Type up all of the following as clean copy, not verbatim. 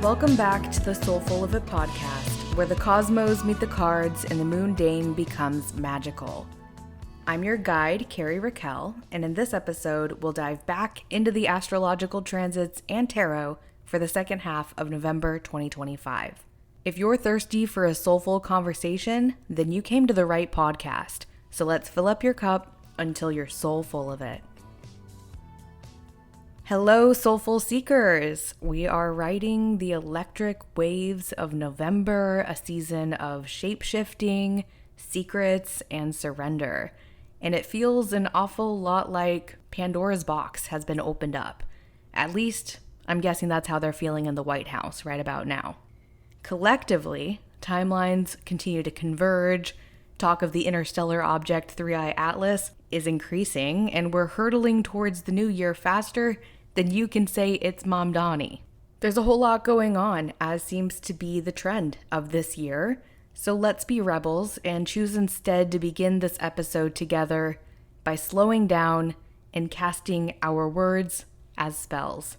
Welcome back to the Soulful of It podcast, where the cosmos meet the cards and the mundane becomes magical. I'm your guide, 𝗧𝗶𝗺𝗀, and in this episode, we'll dive back into the astrological transits and tarot for the second half of November 2025. If you're thirsty for a soulful conversation, then you came to the right podcast. So let's fill up your cup until you're soul full of it. Hello, soulful seekers! We are riding the electric waves of November, a season of shape-shifting, secrets, and surrender. And it feels an awful lot like Pandora's box has been opened up. At least, I'm guessing that's how they're feeling in the White House right about now. Collectively, timelines continue to converge. Talk of the interstellar object 3I Atlas is increasing, and we're hurtling towards the new year faster than you can say it's Mamdani. There's a whole lot going on, as seems to be the trend of this year. So let's be rebels and choose instead to begin this episode together by slowing down and casting our words as spells.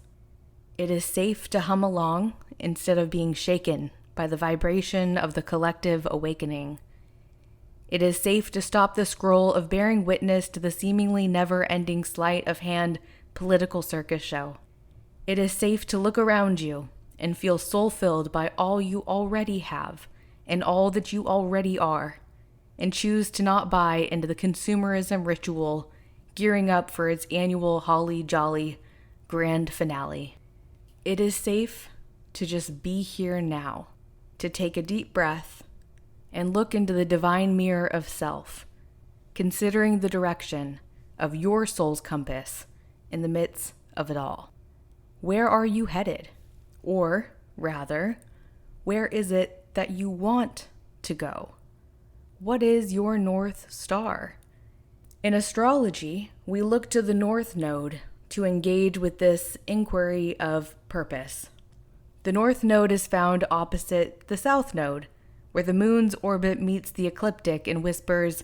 It is safe to hum along instead of being shaken by the vibration of the collective awakening. It is safe to stop the scroll of bearing witness to the seemingly never-ending sleight of hand political circus show. It is safe to look around you and feel soul-filled by all you already have and all that you already are, and choose to not buy into the consumerism ritual gearing up for its annual holly jolly grand finale. It is safe to just be here now, to take a deep breath and look into the divine mirror of self, considering the direction of your soul's compass in the midst of it all. Where are you headed? Or, rather, where is it that you want to go? What is your North Star? In astrology, we look to the North Node to engage with this inquiry of purpose. The North Node is found opposite the South Node, where the moon's orbit meets the ecliptic and whispers,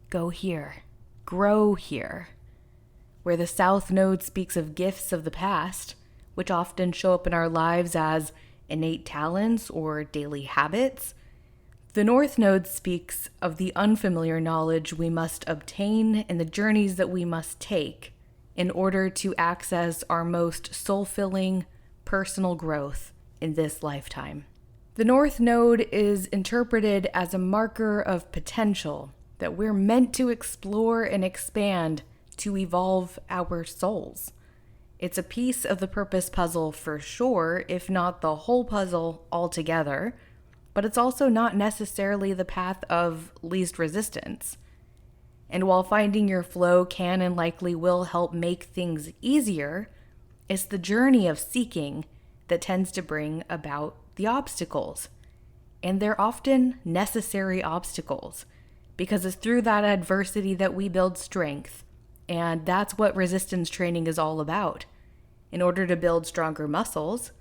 "Go here, grow here." Where the South Node speaks of gifts of the past, which often show up in our lives as innate talents or daily habits, the North Node speaks of the unfamiliar knowledge we must obtain and the journeys that we must take in order to access our most soul-filling personal growth in this lifetime. The North Node is interpreted as a marker of potential that we're meant to explore and expand to evolve our souls. It's a piece of the purpose puzzle for sure, if not the whole puzzle altogether, but it's also not necessarily the path of least resistance. And while finding your flow can and likely will help make things easier, it's the journey of seeking that tends to bring about the obstacles. And they're often necessary obstacles, because it's through that adversity that we build strength. And that's what resistance training is all about. In order to build stronger muscles,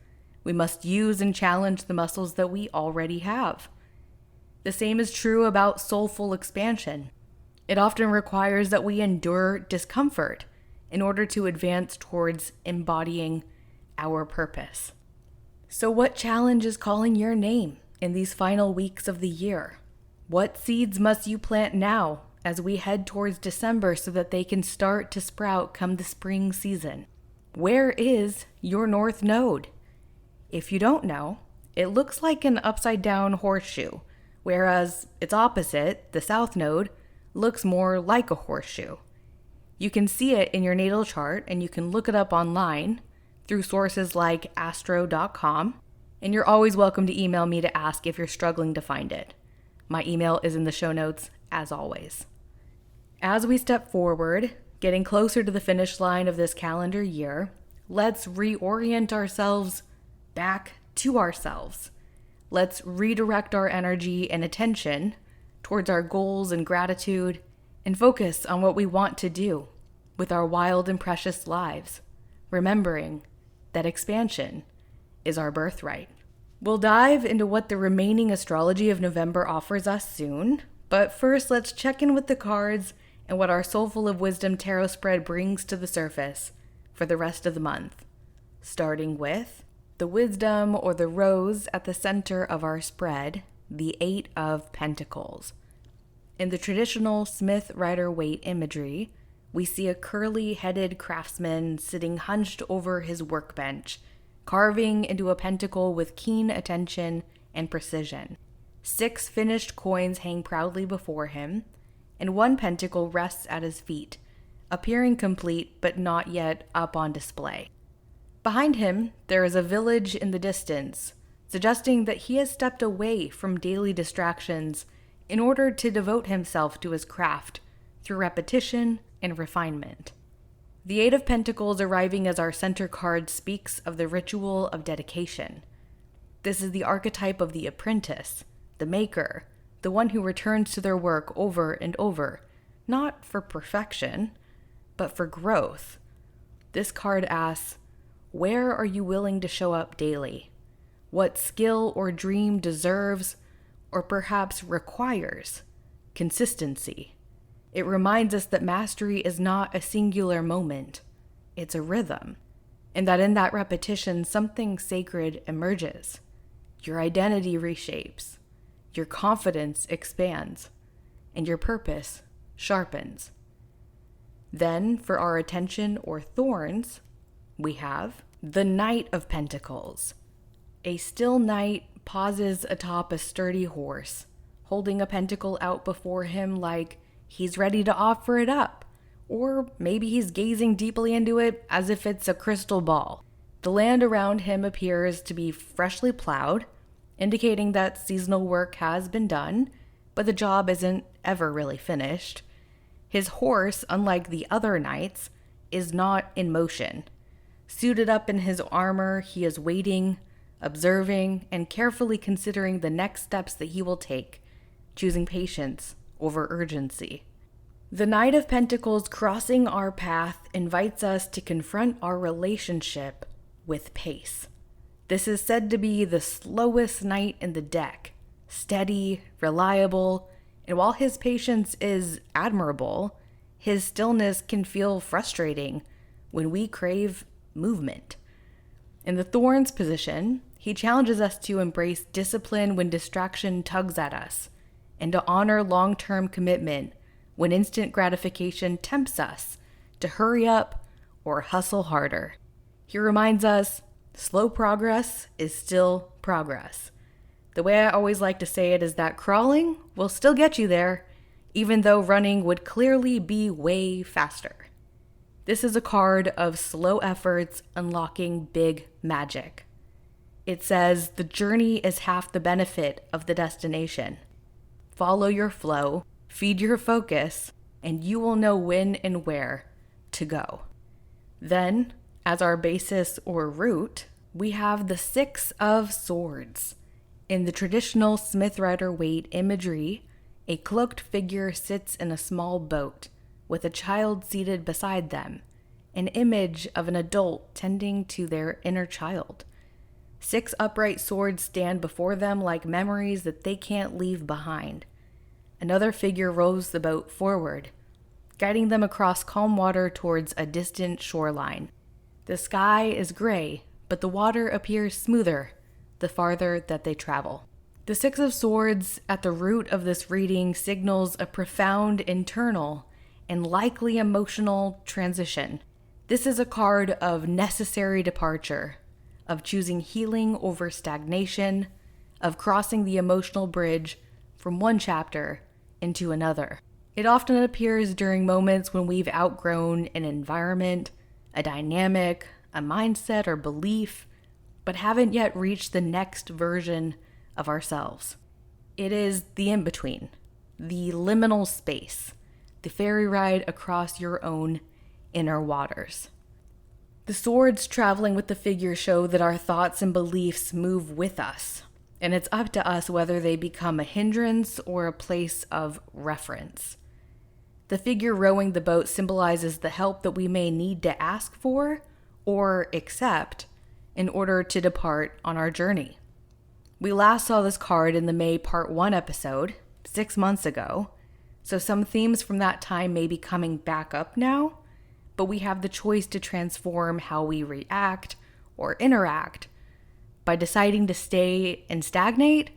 we must use and challenge the muscles that we already have. The same is true about soulful expansion. It often requires that we endure discomfort in order to advance towards embodying our purpose. So what challenge is calling your name in these final weeks of the year? What seeds must you plant now as we head towards December so that they can start to sprout come the spring season? Where is your North Node? If you don't know, it looks like an upside down horseshoe, whereas its opposite, the South Node, looks more like a horseshoe. You can see it in your natal chart, and you can look it up online through sources like astro.com, and you're always welcome to email me to ask if you're struggling to find it. My email is in the show notes, as always. As we step forward, getting closer to the finish line of this calendar year, let's reorient ourselves back to ourselves. Let's redirect our energy and attention towards our goals and gratitude, and focus on what we want to do with our wild and precious lives, remembering that expansion is our birthright. We'll dive into what the remaining astrology of November offers us soon, but first let's check in with the cards and what our Soulful of Wisdom tarot spread brings to the surface for the rest of the month, starting with the wisdom or the rose at the center of our spread, the Eight of Pentacles. In the traditional Smith-Rider-Waite imagery, we see a curly-headed craftsman sitting hunched over his workbench, carving into a pentacle with keen attention and precision. 6 finished coins hang proudly before him, and 1 pentacle rests at his feet, appearing complete but not yet up on display. Behind him, there is a village in the distance, suggesting that he has stepped away from daily distractions in order to devote himself to his craft through repetition and refinement. The Eight of Pentacles arriving as our center card speaks of the ritual of dedication. This is the archetype of the apprentice, the maker, the one who returns to their work over and over, not for perfection, but for growth. This card asks, where are you willing to show up daily? What skill or dream deserves, or perhaps requires, consistency? It reminds us that mastery is not a singular moment, it's a rhythm, and that in that repetition something sacred emerges. Your identity reshapes, your confidence expands, and your purpose sharpens. Then, for our attention or thorns, we have the Knight of Pentacles. A still knight pauses atop a sturdy horse, holding a pentacle out before him like he's ready to offer it up, or maybe he's gazing deeply into it as if it's a crystal ball. The land around him appears to be freshly plowed, indicating that seasonal work has been done, but the job isn't ever really finished. His horse, unlike the other knights, is not in motion. Suited up in his armor, he is waiting, observing, and carefully considering the next steps that he will take, choosing patience over urgency. The Knight of Pentacles crossing our path invites us to confront our relationship with pace. This is said to be the slowest knight in the deck, steady, reliable, and while his patience is admirable, his stillness can feel frustrating when we crave movement. In the Thorns position, he challenges us to embrace discipline when distraction tugs at us, and to honor long-term commitment when instant gratification tempts us to hurry up or hustle harder. He reminds us, slow progress is still progress. The way I always like to say it is that crawling will still get you there, even though running would clearly be way faster. This is a card of slow efforts unlocking big magic. It says the journey is half the benefit of the destination. Follow your flow, feed your focus, and you will know when and where to go. Then, as our basis or root, we have the Six of Swords. In the traditional Smith-Rider-Waite imagery, a cloaked figure sits in a small boat with a child seated beside them, an image of an adult tending to their inner child. 6 upright swords stand before them like memories that they can't leave behind. Another figure rows the boat forward, guiding them across calm water towards a distant shoreline. The sky is gray, but the water appears smoother the farther that they travel. The Six of Swords at the root of this reading signals a profound internal and likely emotional transition. This is a card of necessary departure, of choosing healing over stagnation, of crossing the emotional bridge from one chapter into another. It often appears during moments when we've outgrown an environment, a dynamic, a mindset or belief, but haven't yet reached the next version of ourselves. It is the in-between, the liminal space, the ferry ride across your own inner waters. The swords traveling with the figure show that our thoughts and beliefs move with us, and it's up to us whether they become a hindrance or a place of reference. The figure rowing the boat symbolizes the help that we may need to ask for or accept in order to depart on our journey. We last saw this card in the May Part 1 episode, 6 months ago, so some themes from that time may be coming back up now, but we have the choice to transform how we react or interact by deciding to stay and stagnate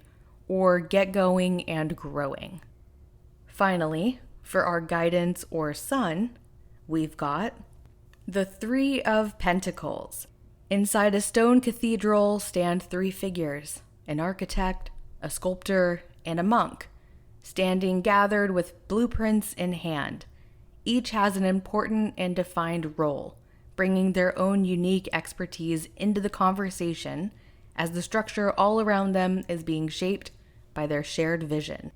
or get going and growing. Finally, for our guidance or sun, we've got the Three of Pentacles. Inside a stone cathedral stand three figures, an architect, a sculptor, and a monk, standing gathered with blueprints in hand. Each has an important and defined role, bringing their own unique expertise into the conversation as the structure all around them is being shaped by their shared vision.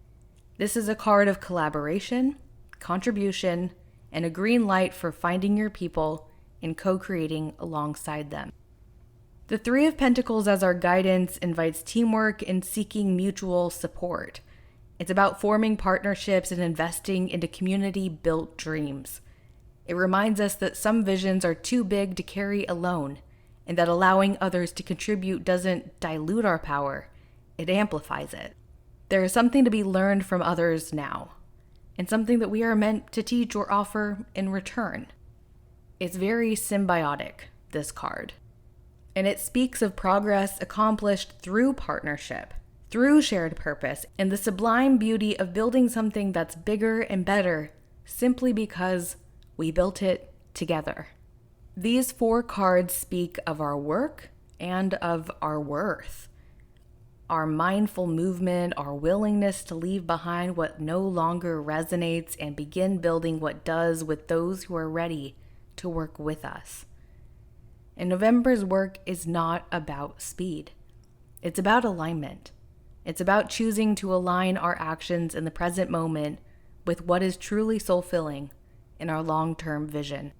This is a card of collaboration, contribution, and a green light for finding your people and co-creating alongside them. The Three of Pentacles as our guidance invites teamwork and seeking mutual support. It's about forming partnerships and investing into community-built dreams. It reminds us that some visions are too big to carry alone, and that allowing others to contribute doesn't dilute our power, it amplifies it. There is something to be learned from others now, and something that we are meant to teach or offer in return. It's very symbiotic, this card. And it speaks of progress accomplished through partnership, through shared purpose, and the sublime beauty of building something that's bigger and better simply because we built it together. These four cards speak of our work and of our worth. Our mindful movement, our willingness to leave behind what no longer resonates and begin building what does with those who are ready to work with us. And November's work is not about speed. It's about alignment. It's about choosing to align our actions in the present moment with what is truly fulfilling in our long-term vision.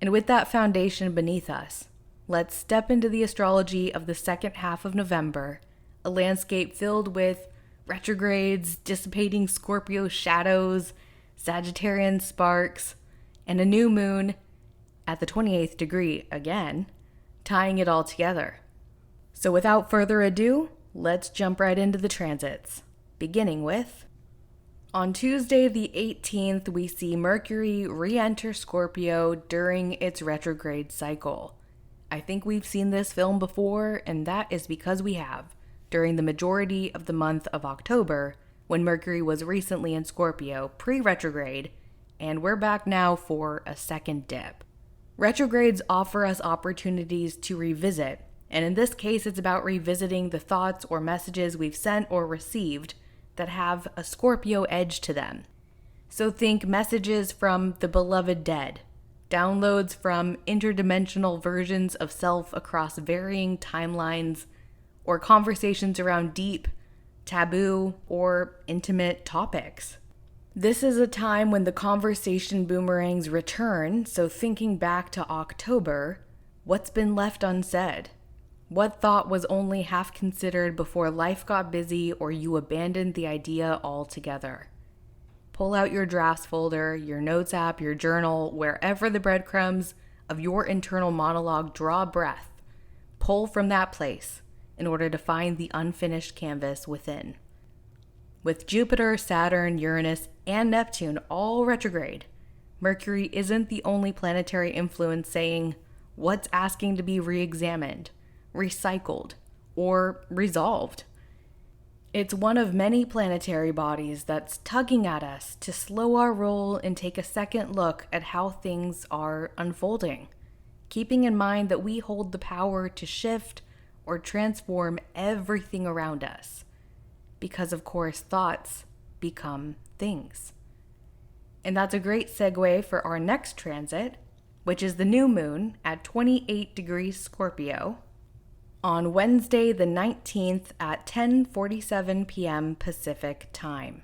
And with that foundation beneath us, let's step into the astrology of the second half of November, a landscape filled with retrogrades, dissipating Scorpio shadows, Sagittarian sparks, and a new moon at the 28th degree again, tying it all together. So without further ado, let's jump right into the transits, beginning with, on Tuesday the 18th, we see Mercury re-enter Scorpio during its retrograde cycle. I think we've seen this film before, and that is because we have, during the majority of the month of October, when Mercury was recently in Scorpio pre-retrograde, and we're back now for a second dip. Retrogrades offer us opportunities to revisit, and in this case it's about revisiting the thoughts or messages we've sent or received that have a Scorpio edge to them. So think messages from the beloved dead, downloads from interdimensional versions of self across varying timelines, or conversations around deep, taboo, or intimate topics. This is a time when the conversation boomerangs return, so thinking back to October, what's been left unsaid? What thought was only half considered before life got busy or you abandoned the idea altogether? Pull out your drafts folder, your notes app, your journal, wherever the breadcrumbs of your internal monologue draw breath. Pull from that place in order to find the unfinished canvas within. With Jupiter, Saturn, Uranus, and Neptune all retrograde, Mercury isn't the only planetary influence saying what's asking to be re-examined, recycled, or resolved. It's one of many planetary bodies that's tugging at us to slow our roll and take a second look at how things are unfolding, keeping in mind that we hold the power to shift or transform everything around us. Because, of course, thoughts become things. And that's a great segue for our next transit, which is the new moon at 28 degrees Scorpio on Wednesday the 19th at 10:47 p.m. Pacific time.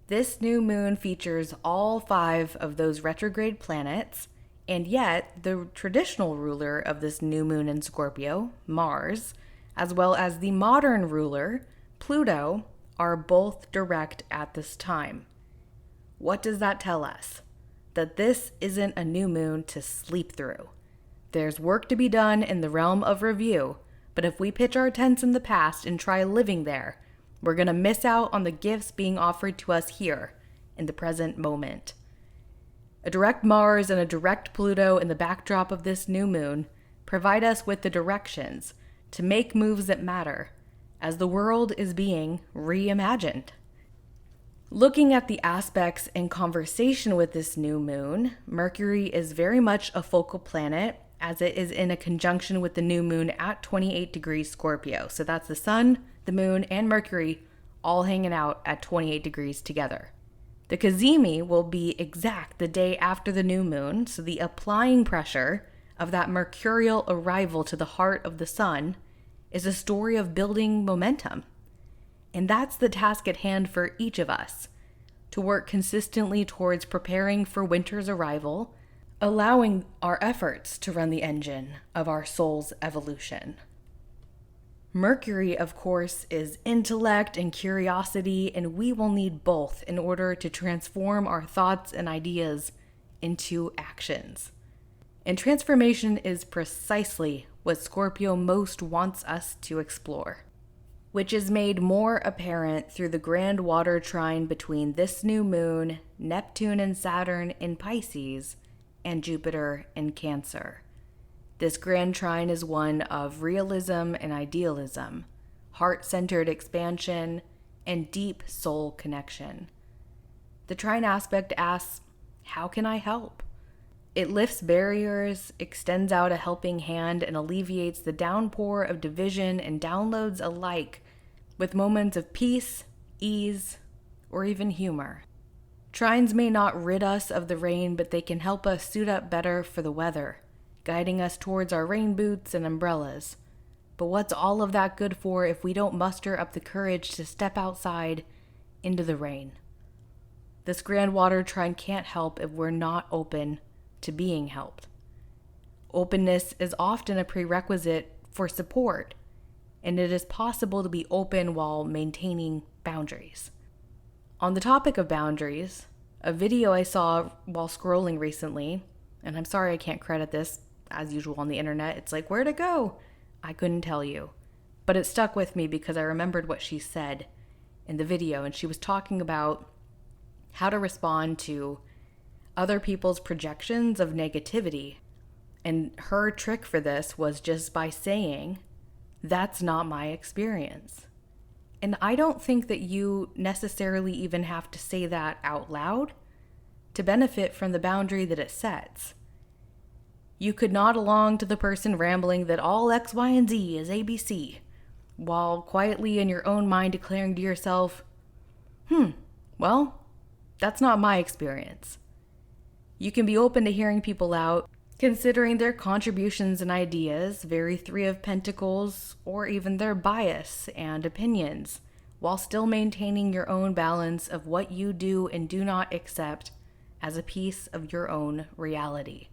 This new moon features all 5 of those retrograde planets, and yet the traditional ruler of this new moon in Scorpio, Mars, as well as the modern ruler, Pluto, are both direct at this time. What does that tell us? That this isn't a new moon to sleep through. There's work to be done in the realm of review, but if we pitch our tents in the past and try living there, we're going to miss out on the gifts being offered to us here in the present moment. A direct Mars and a direct Pluto in the backdrop of this new moon provide us with the directions to make moves that matter, as the world is being reimagined. Looking at the aspects in conversation with this new moon, Mercury is very much a focal planet, as it is in a conjunction with the new moon at 28 degrees Scorpio. So that's the sun, the moon, and Mercury all hanging out at 28 degrees together. The cazimi will be exact the day after the new moon, so the applying pressure of that mercurial arrival to the heart of the sun is a story of building momentum. And that's the task at hand for each of us, to work consistently towards preparing for winter's arrival, allowing our efforts to run the engine of our soul's evolution. Mercury, of course, is intellect and curiosity, and we will need both in order to transform our thoughts and ideas into actions. And transformation is precisely what Scorpio most wants us to explore, which is made more apparent through the grand water trine between this new moon, Neptune and Saturn in Pisces, and Jupiter in Cancer. This grand trine is one of realism and idealism, heart-centered expansion, and deep soul connection. The trine aspect asks, how can I help? It lifts barriers, extends out a helping hand, and alleviates the downpour of division and downloads alike with moments of peace, ease, or even humor. Trines may not rid us of the rain, but they can help us suit up better for the weather, guiding us towards our rain boots and umbrellas. But what's all of that good for if we don't muster up the courage to step outside into the rain? This grand water trine can't help if we're not open to being helped. Openness is often a prerequisite for support, and it is possible to be open while maintaining boundaries. On the topic of boundaries, a video I saw while scrolling recently, and I'm sorry I can't credit this, as usual on the internet, it's like, where'd it go? I couldn't tell you. But it stuck with me because I remembered what she said in the video, and she was talking about how to respond to other people's projections of negativity. And her trick for this was just by saying, that's not my experience. And I don't think that you necessarily even have to say that out loud to benefit from the boundary that it sets. You could nod along to the person rambling that all X, Y, and Z is ABC, while quietly in your own mind declaring to yourself, well, that's not my experience. You can be open to hearing people out, considering their contributions and ideas, very Three of Pentacles, or even their bias and opinions, while still maintaining your own balance of what you do and do not accept as a piece of your own reality.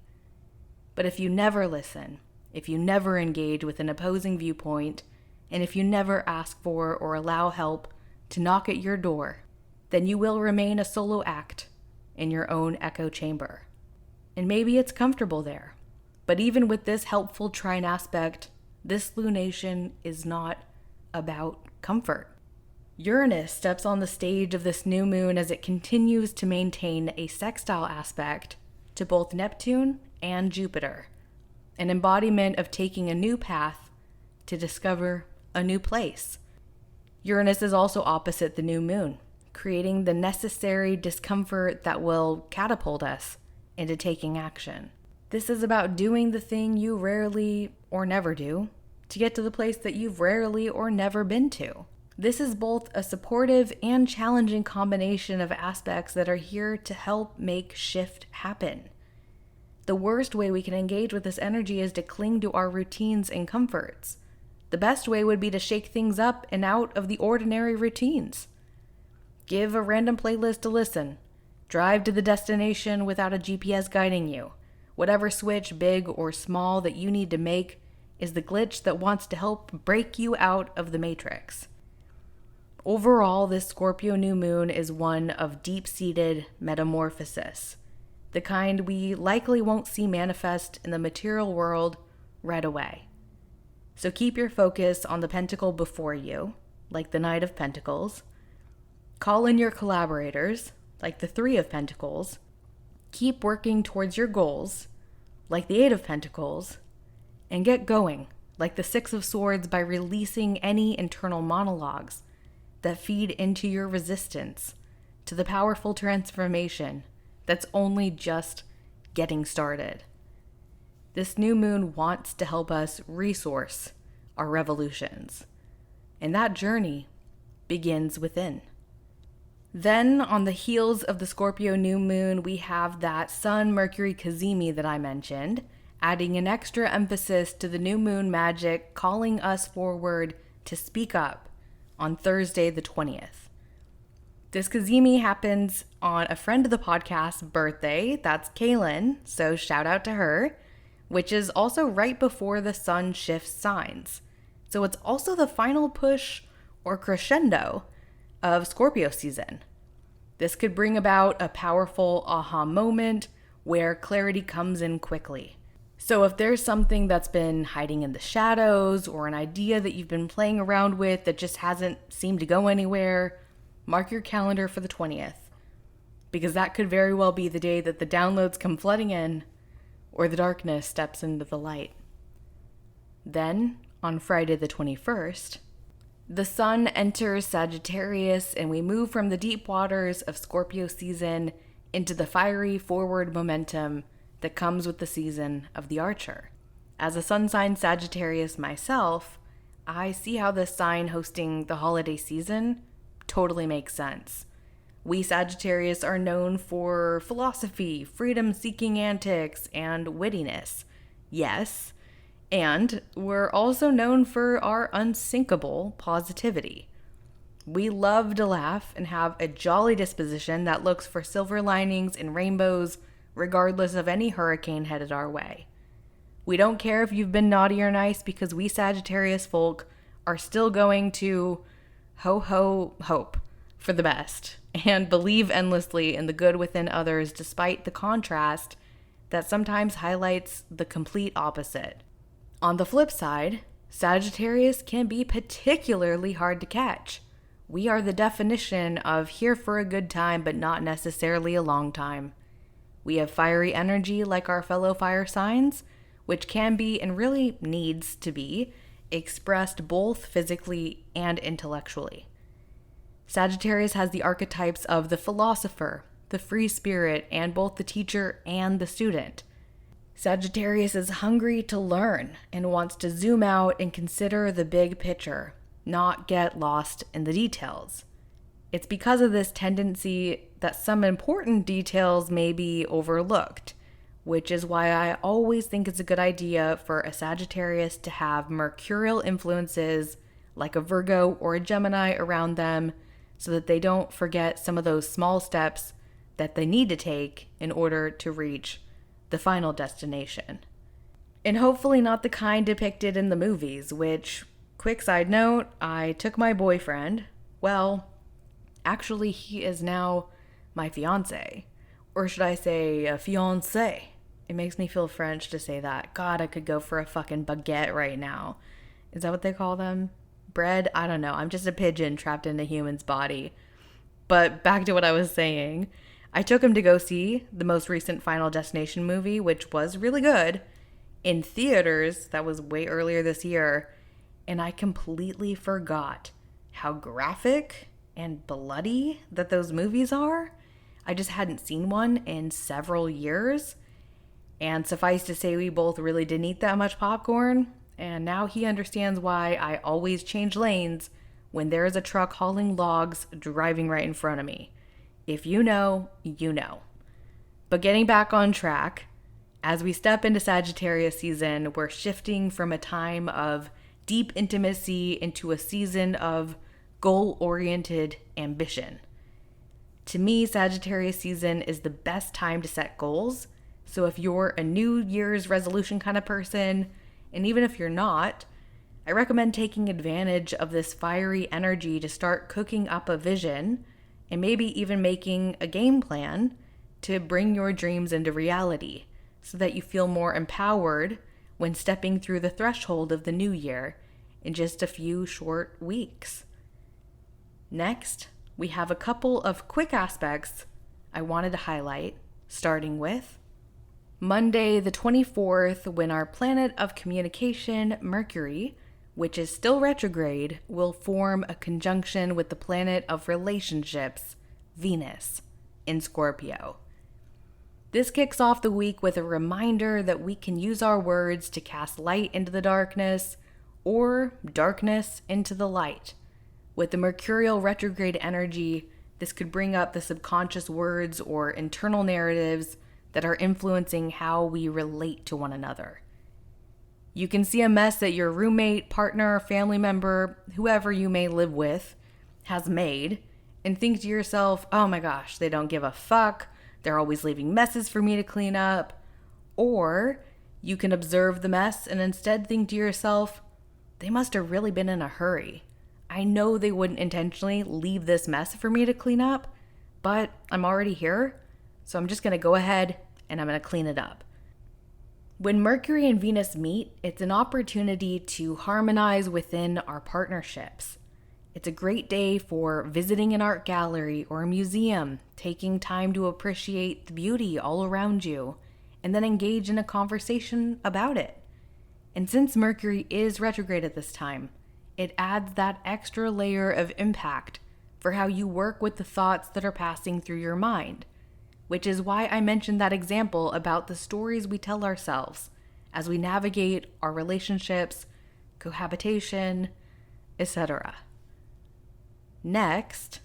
But if you never listen, if you never engage with an opposing viewpoint, and if you never ask for or allow help to knock at your door, then you will remain a solo act in your own echo chamber. And maybe it's comfortable there. But even with this helpful trine aspect, this lunation is not about comfort. Uranus steps on the stage of this new moon as it continues to maintain a sextile aspect to both Neptune and Jupiter, an embodiment of taking a new path to discover a new place. Uranus is also opposite the new moon, creating the necessary discomfort that will catapult us into taking action. This is about doing the thing you rarely or never do to get to the place that you've rarely or never been to. This is both a supportive and challenging combination of aspects that are here to help make shift happen. The worst way we can engage with this energy is to cling to our routines and comforts. The best way would be to shake things up and out of the ordinary routines. Give a random playlist to listen. Drive to the destination without a GPS guiding you. Whatever switch, big or small, that you need to make is the glitch that wants to help break you out of the matrix. Overall, this Scorpio new moon is one of deep-seated metamorphosis, the kind we likely won't see manifest in the material world right away. So keep your focus on the pentacle before you, like the Knight of Pentacles. Call in your collaborators, like the Three of Pentacles. Keep working towards your goals, like the Eight of Pentacles. And get going, like the Six of Swords, by releasing any internal monologues that feed into your resistance to the powerful transformation that's only just getting started. This new moon wants to help us resource our revolutions, and that journey begins within. Then, on the heels of the Scorpio new moon, we have that Sun-Mercury cazimi that I mentioned, adding an extra emphasis to the new moon magic, calling us forward to speak up on Thursday the 20th. This cazimi happens on a friend of the podcast's birthday. That's Kaylin, so shout out to her, which is also right before the sun shifts signs. So it's also the final push or crescendo of Scorpio season. This could bring about a powerful aha moment where clarity comes in quickly. So if there's something that's been hiding in the shadows or an idea that you've been playing around with that just hasn't seemed to go anywhere, mark your calendar for the 20th, because that could very well be the day that the downloads come flooding in or the darkness steps into the light. Then, on Friday the 21st, the sun enters Sagittarius and we move from the deep waters of Scorpio season into the fiery forward momentum that comes with the season of the Archer. As a sun sign Sagittarius myself, I see how this sign hosting the holiday season totally makes sense. We Sagittarius are known for philosophy, freedom-seeking antics, and wittiness. Yes, and we're also known for our unsinkable positivity. We love to laugh and have a jolly disposition that looks for silver linings and rainbows regardless of any hurricane headed our way. We don't care if you've been naughty or nice because we Sagittarius folk are still going to hope for the best and believe endlessly in the good within others despite the contrast that sometimes highlights the complete opposite. On the flip side, Sagittarius can be particularly hard to catch. We are the definition of here for a good time but not necessarily a long time. We have fiery energy like our fellow fire signs, which can be, and really needs to be, expressed both physically and intellectually. Sagittarius has the archetypes of the philosopher, the free spirit, and both the teacher and the student. Sagittarius is hungry to learn and wants to zoom out and consider the big picture, not get lost in the details. It's because of this tendency that some important details may be overlooked, which is why I always think it's a good idea for a Sagittarius to have mercurial influences like a Virgo or a Gemini around them so that they don't forget some of those small steps that they need to take in order to reach the final destination. And hopefully not the kind depicted in the movies, which, quick side note, I took my boyfriend, well, actually he is now my fiance, or should I say a fiancé? It makes me feel French to say that. God, I could go for a fucking baguette right now. Is that what they call them? Bread? I don't know. I'm just a pigeon trapped in a human's body. But back to what I was saying. I took him to go see the most recent Final Destination movie, which was really good, in theaters. That was way earlier this year. And I completely forgot how graphic and bloody that those movies are. I just hadn't seen one in several years. And suffice to say, we both really didn't eat that much popcorn. And now he understands why I always change lanes when there is a truck hauling logs driving right in front of me. If you know, you know. But getting back on track, as we step into Sagittarius season, we're shifting from a time of deep intimacy into a season of goal-oriented ambition. To me, Sagittarius season is the best time to set goals. So if you're a New Year's resolution kind of person, and even if you're not, I recommend taking advantage of this fiery energy to start cooking up a vision and maybe even making a game plan to bring your dreams into reality so that you feel more empowered when stepping through the threshold of the new year in just a few short weeks. Next, we have a couple of quick aspects I wanted to highlight, starting with Monday the 24th, when our planet of communication, Mercury, which is still retrograde, will form a conjunction with the planet of relationships, Venus, in Scorpio. This kicks off the week with a reminder that we can use our words to cast light into the darkness or darkness into the light. With the mercurial retrograde energy, this could bring up the subconscious words or internal narratives that are influencing how we relate to one another. You can see a mess that your roommate, partner, family member, whoever you may live with, has made, and think to yourself, oh my gosh, they don't give a fuck, they're always leaving messes for me to clean up. Or you can observe the mess and instead think to yourself, they must have really been in a hurry. I know they wouldn't intentionally leave this mess for me to clean up, but I'm already here, so I'm just going to go ahead and I'm going to clean it up. When Mercury and Venus meet, it's an opportunity to harmonize within our partnerships. It's a great day for visiting an art gallery or a museum, taking time to appreciate the beauty all around you, and then engage in a conversation about it. And since Mercury is retrograde at this time, it adds that extra layer of impact for how you work with the thoughts that are passing through your mind, which is why I mentioned that example about the stories we tell ourselves as we navigate our relationships, cohabitation, etc. Next,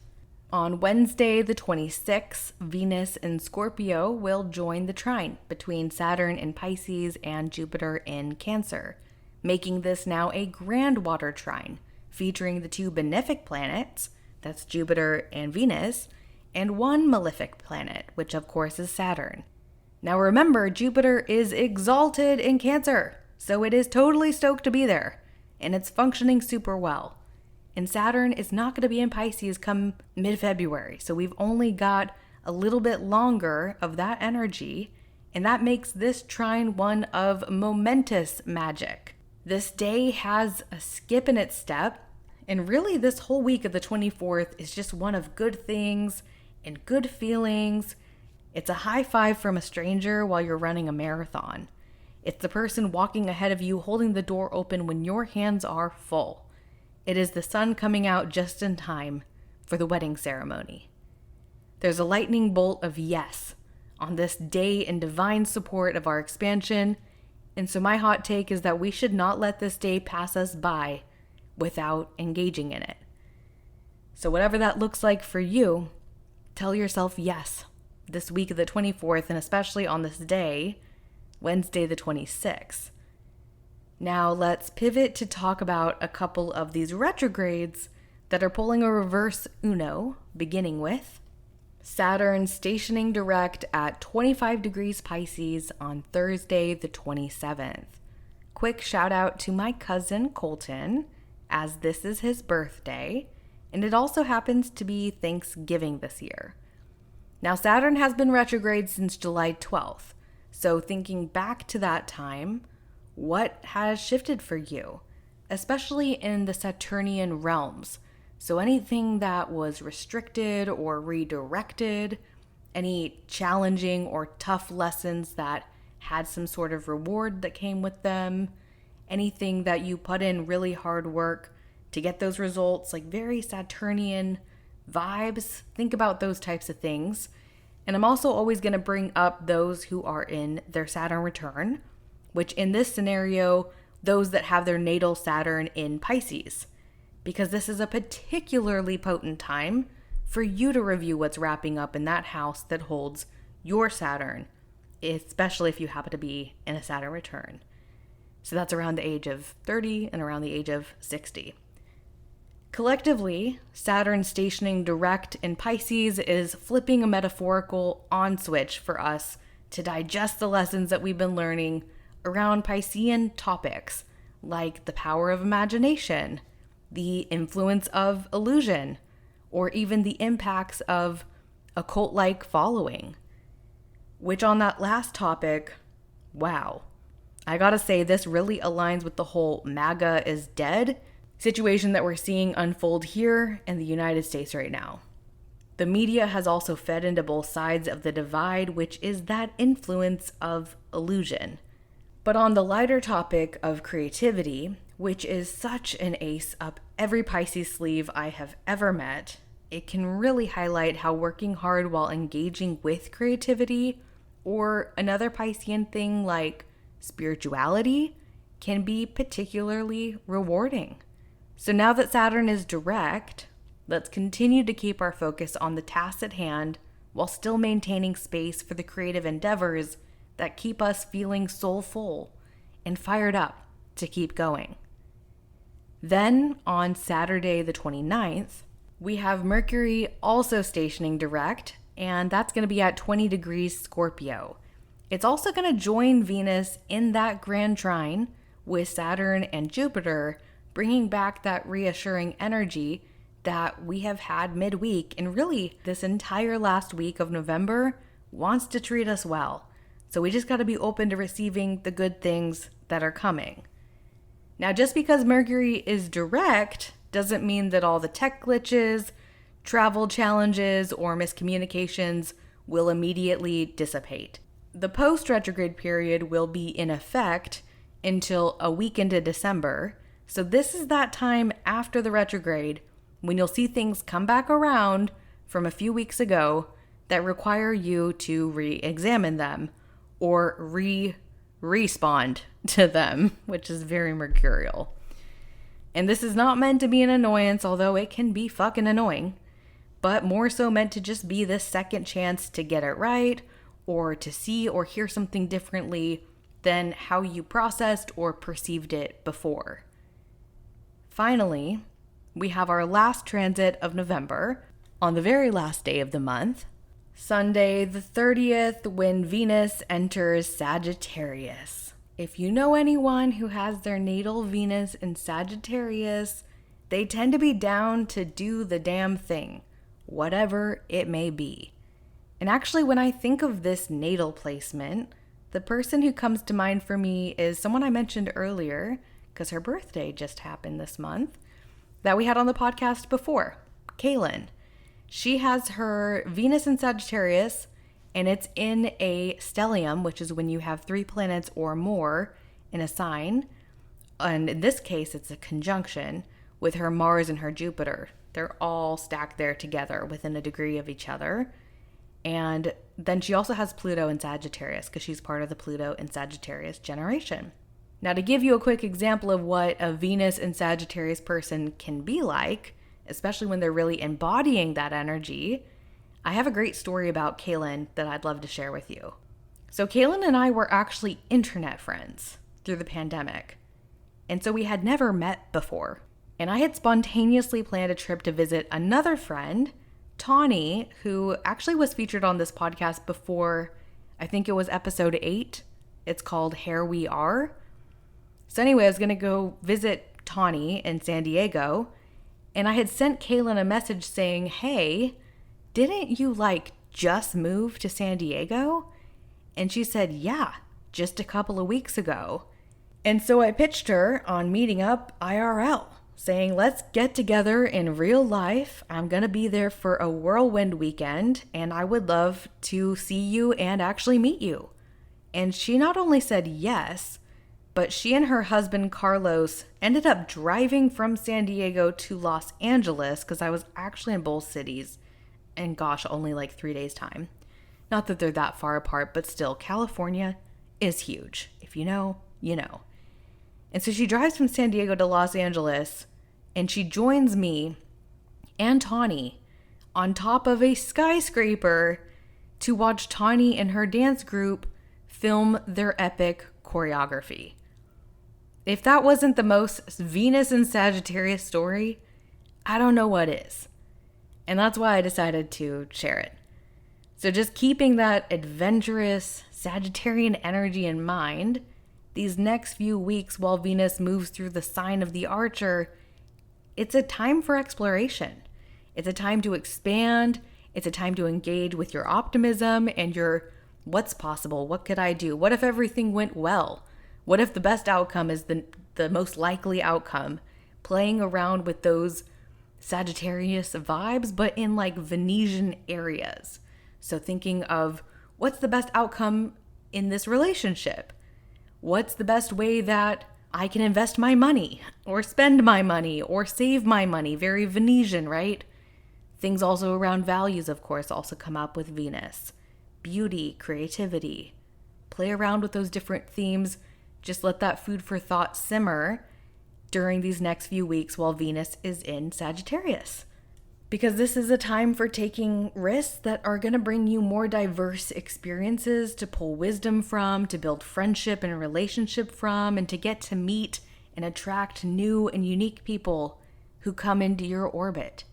on Wednesday the 26th, Venus in Scorpio will join the trine between Saturn in Pisces and Jupiter in Cancer, making this now a grand water trine featuring the two benefic planets, that's Jupiter and Venus, and one malefic planet, which of course is Saturn. Now remember, Jupiter is exalted in Cancer, so it is totally stoked to be there, and it's functioning super well. And Saturn is not going to be in Pisces come mid-February, so we've only got a little bit longer of that energy, and that makes this trine one of momentous magic. This day has a skip in its step, and really this whole week of the 24th is just one of good things and good feelings. It's a high five from a stranger while you're running a marathon. It's the person walking ahead of you holding the door open when your hands are full. It is the sun coming out just in time for the wedding ceremony. There's a lightning bolt of yes on this day in divine support of our expansion, and so my hot take is that we should not let this day pass us by without engaging in it. So whatever that looks like for you, tell yourself yes this week of the 24th, and especially on this day, Wednesday the 26th. Now let's pivot to talk about a couple of these retrogrades that are pulling a reverse Uno, beginning with Saturn stationing direct at 25 degrees Pisces on Thursday the 27th. Quick shout out to my cousin Colton, as this is his birthday, and it also happens to be Thanksgiving this year. Now Saturn has been retrograde since July 12th, so thinking back to that time, what has shifted for you, especially in the Saturnian realms? So anything that was restricted or redirected, any challenging or tough lessons that had some sort of reward that came with them, anything that you put in really hard work to get those results, like very Saturnian vibes. Think about those types of things. And I'm also always going to bring up those who are in their Saturn return, which in this scenario, those that have their natal Saturn in Pisces, because this is a particularly potent time for you to review what's wrapping up in that house that holds your Saturn, especially if you happen to be in a Saturn return. So that's around the age of 30 and around the age of 60. Collectively, Saturn stationing direct in Pisces is flipping a metaphorical on switch for us to digest the lessons that we've been learning around Piscean topics, like the power of imagination, the influence of illusion, or even the impacts of a cult-like following. Which on that last topic, wow. I gotta say, this really aligns with the whole MAGA is dead situation that we're seeing unfold here in the United States right now. The media has also fed into both sides of the divide, which is that influence of illusion. But on the lighter topic of creativity, which is such an ace up every Pisces sleeve I have ever met, it can really highlight how working hard while engaging with creativity, or another Piscean thing like spirituality, can be particularly rewarding. So now that Saturn is direct, let's continue to keep our focus on the tasks at hand while still maintaining space for the creative endeavors that keep us feeling soulful and fired up to keep going. Then on Saturday the 29th, we have Mercury also stationing direct, and that's going to be at 20 degrees Scorpio. It's also going to join Venus in that grand trine with Saturn and Jupiter, bringing back that reassuring energy that we have had midweek, and really this entire last week of November wants to treat us well. So we just got to be open to receiving the good things that are coming. Now, just because Mercury is direct doesn't mean that all the tech glitches, travel challenges, or miscommunications will immediately dissipate. The post-retrograde period will be in effect until a week into December, so this is that time after the retrograde when you'll see things come back around from a few weeks ago that require you to re-examine them or respond to them, which is very mercurial. And this is not meant to be an annoyance, although it can be fucking annoying, but more so meant to just be this second chance to get it right, or to see or hear something differently than how you processed or perceived it before. Finally, we have our last transit of November on the very last day of the month, Sunday the 30th, when Venus enters Sagittarius. If you know anyone who has their natal Venus in Sagittarius, they tend to be down to do the damn thing, whatever it may be. And actually, when I think of this natal placement, the person who comes to mind for me is someone I mentioned earlier, because her birthday just happened this month, that we had on the podcast before, Kaylin. She has her Venus in Sagittarius, and it's in a stellium, which is when you have 3 planets or more in a sign. And in this case, it's a conjunction with her Mars and her Jupiter. They're all stacked there together within a degree of each other. And then she also has Pluto in Sagittarius, because she's part of the Pluto in Sagittarius generation. Now, to give you a quick example of what a Venus in Sagittarius person can be like, especially when they're really embodying that energy, I have a great story about Kaylin that I'd love to share with you. So Kaylin and I were actually internet friends through the pandemic. And so we had never met before. And I had spontaneously planned a trip to visit another friend, Tawny, who actually was featured on this podcast before. I think it was episode 8. It's called Here We Are. So anyway, I was going to go visit Tawny in San Diego. And I had sent Kaylin a message saying, hey, didn't you just move to San Diego? And she said, yeah, just a couple of weeks ago. And so I pitched her on meeting up IRL, saying, let's get together in real life. I'm going to be there for a whirlwind weekend, and I would love to see you and actually meet you. And she not only said yes, but she and her husband, Carlos, ended up driving from San Diego to Los Angeles, because I was actually in both cities. And gosh, only 3 days time. Not that they're that far apart, but still, California is huge. If you know, you know. And so she drives from San Diego to Los Angeles, and she joins me and Tawny on top of a skyscraper to watch Tawny and her dance group film their epic choreography. If that wasn't the most Venus and Sagittarius story, I don't know what is. And that's why I decided to share it. So just keeping that adventurous Sagittarian energy in mind, these next few weeks while Venus moves through the sign of the Archer, it's a time for exploration. It's a time to expand. It's a time to engage with your optimism and your what's possible, what could I do? What if everything went well? What if the best outcome is the most likely outcome? Playing around with those Sagittarius vibes, but in like Venetian areas. So thinking of what's the best outcome in this relationship? What's the best way that I can invest my money or spend my money or save my money? Very Venetian, right? Things also around values, of course, also come up with Venus. Beauty, creativity. Play around with those different themes. Just let that food for thought simmer during these next few weeks while Venus is in Sagittarius. Because this is a time for taking risks that are going to bring you more diverse experiences to pull wisdom from, to build friendship and relationship from, and to get to meet and attract new and unique people who come into your orbit.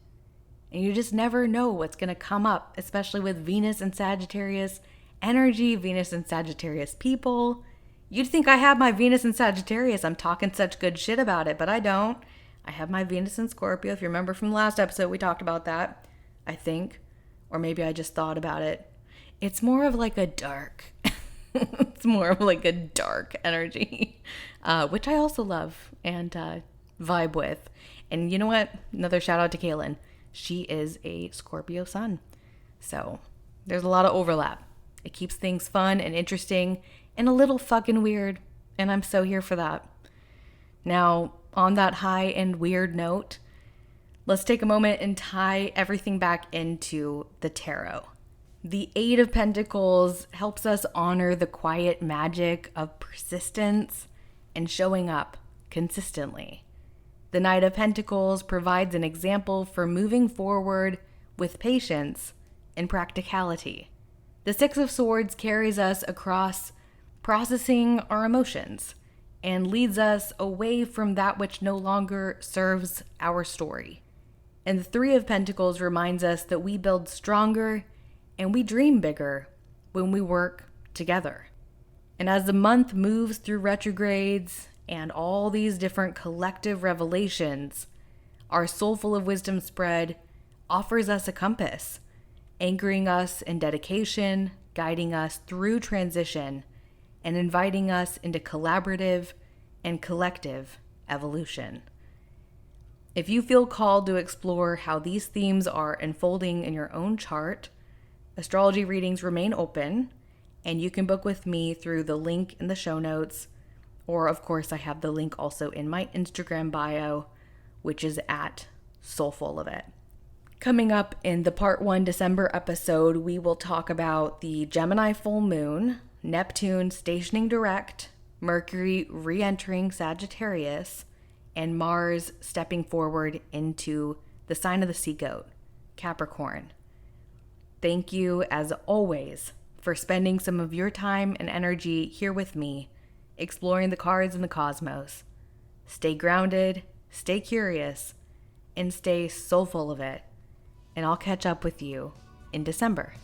And you just never know what's going to come up, especially with Venus and Sagittarius energy, Venus and Sagittarius people. You'd think I have my Venus and Sagittarius. I'm talking such good shit about it, but I don't. I have my Venus in Scorpio. If you remember from the last episode, we talked about that, I think. Or maybe I just thought about it. It's more of like a dark. It's more of like a dark energy, which I also love and vibe with. And you know what? Another shout out to Kaylin. She is a Scorpio sun. So there's a lot of overlap. It keeps things fun and interesting and a little fucking weird. And I'm so here for that. Now, on that high and weird note, let's take a moment and tie everything back into the tarot. The Eight of Pentacles helps us honor the quiet magic of persistence and showing up consistently. The Knight of Pentacles provides an example for moving forward with patience and practicality. The Six of Swords carries us across processing our emotions and leads us away from that which no longer serves our story. And the Three of Pentacles reminds us that we build stronger and we dream bigger when we work together. And as the month moves through retrogrades and all these different collective revelations, our Soulful of Wisdom spread offers us a compass, anchoring us in dedication, guiding us through transition, and inviting us into collaborative and collective evolution. If you feel called to explore how these themes are unfolding in your own chart, astrology readings remain open, and you can book with me through the link in the show notes, or of course I have the link also in my Instagram bio, which is at @SoulfulOfIt. Coming up in the part 1 December episode, we will talk about the Gemini full moon, Neptune stationing direct, Mercury re-entering Sagittarius, and Mars stepping forward into the sign of the sea goat, Capricorn. Thank you, as always, for spending some of your time and energy here with me, exploring the cards in the cosmos. Stay grounded, stay curious, and stay soulful of it. And I'll catch up with you in December.